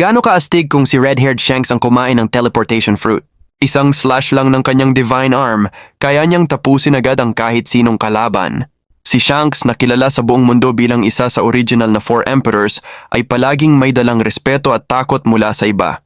Gaano kaastig kung si red-haired Shanks ang kumain ng teleportation fruit? Isang slash lang ng kanyang divine arm, kaya niyang tapusin agad ang kahit sinong kalaban. Si Shanks na kilala sa buong mundo bilang isa sa original na Four Emperors ay palaging may dalang respeto at takot mula sa iba.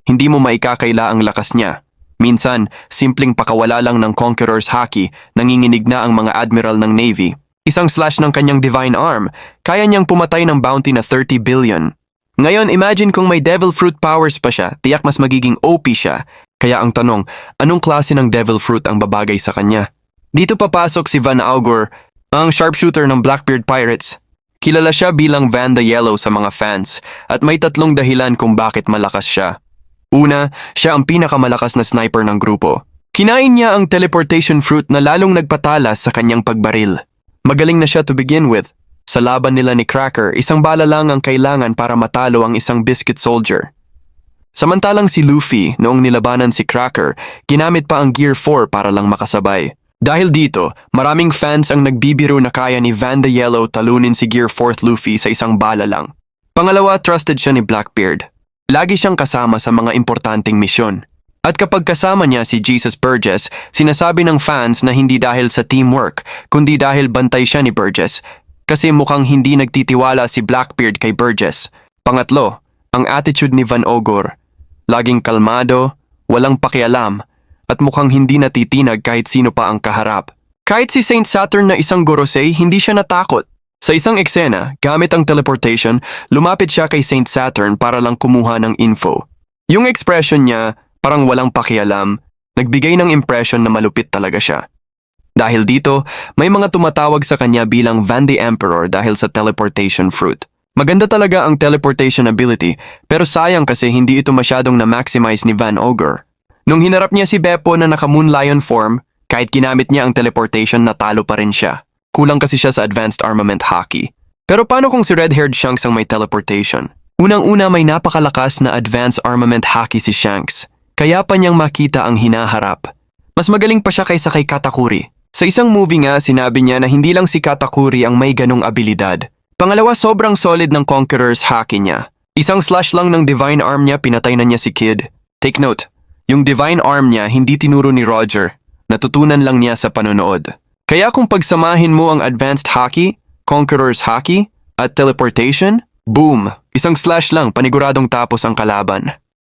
Hindi mo maikakaila ang lakas niya. Minsan, simpleng pakawala lang ng Conqueror's Haki, nanginginig na ang mga admiral ng Navy. Isang slash ng kanyang divine arm, kaya niyang pumatay ng bounty na 30 billion. Ngayon, imagine kung may devil fruit powers pa siya, tiyak mas magiging OP siya. Kaya ang tanong, anong klase ng devil fruit ang babagay sa kanya? Dito papasok si Van Augur, ang sharpshooter ng Blackbeard Pirates. Kilala siya bilang Van the Yellow sa mga fans, at may tatlong dahilan kung bakit malakas siya. Una, siya ang pinakamalakas na sniper ng grupo. Kinain niya ang teleportation fruit na lalong nagpatalas sa kanyang pagbaril. Magaling na siya to begin with. Sa laban nila ni Cracker, isang bala lang ang kailangan para matalo ang isang biscuit soldier. Samantalang si Luffy, noong nilabanan si Cracker, ginamit pa ang Gear 4 para lang makasabay. Dahil dito, maraming fans ang nagbibiro na kaya ni Van the Yellow talunin si Gear 4th Luffy sa isang bala lang. Pangalawa, trusted siya ni Blackbeard. Lagi siyang kasama sa mga importanteng misyon. At kapag kasama niya si Jesus Burgess, sinasabi ng fans na hindi dahil sa teamwork, kundi dahil bantay siya ni Burgess. Kasi mukhang hindi nagtitiwala si Blackbeard kay Burgess. Pangatlo, ang attitude ni Van Augur. Laging kalmado, walang pakialam, at mukhang hindi natitinag kahit sino pa ang kaharap. Kahit si Saint Saturn na isang Gorosei, hindi siya natakot. Sa isang eksena, gamit ang teleportation, lumapit siya kay Saint Saturn para lang kumuha ng info. Yung expression niya, parang walang pakialam, nagbigay ng impression na malupit talaga siya. Dahil dito, may mga tumatawag sa kanya bilang Van the Emperor dahil sa teleportation fruit. Maganda talaga ang teleportation ability, pero sayang kasi hindi ito masyadong na-maximize ni Van Augur. Nung hinarap niya si Beppo na naka-Moon Lion form, kahit ginamit niya ang teleportation, natalo pa rin siya. Kulang kasi siya sa advanced armament haki. Pero paano kung si red-haired Shanks ang may teleportation? Unang-una may napakalakas na advanced armament haki si Shanks, kaya pa niyang makita ang hinaharap. Mas magaling pa siya kaysa kay Katakuri. Sa isang movie nga, sinabi niya na hindi lang si Katakuri ang may ganong abilidad. Pangalawa, sobrang solid ng Conqueror's Haki niya. Isang slash lang ng Divine Arm niya, pinatay na niya si Kid. Take note, yung Divine Arm niya hindi tinuro ni Roger. Natutunan lang niya sa panonood. Kaya kung pagsamahin mo ang Advanced Haki, Conqueror's Haki, at Teleportation, boom! Isang slash lang, paniguradong tapos ang kalaban.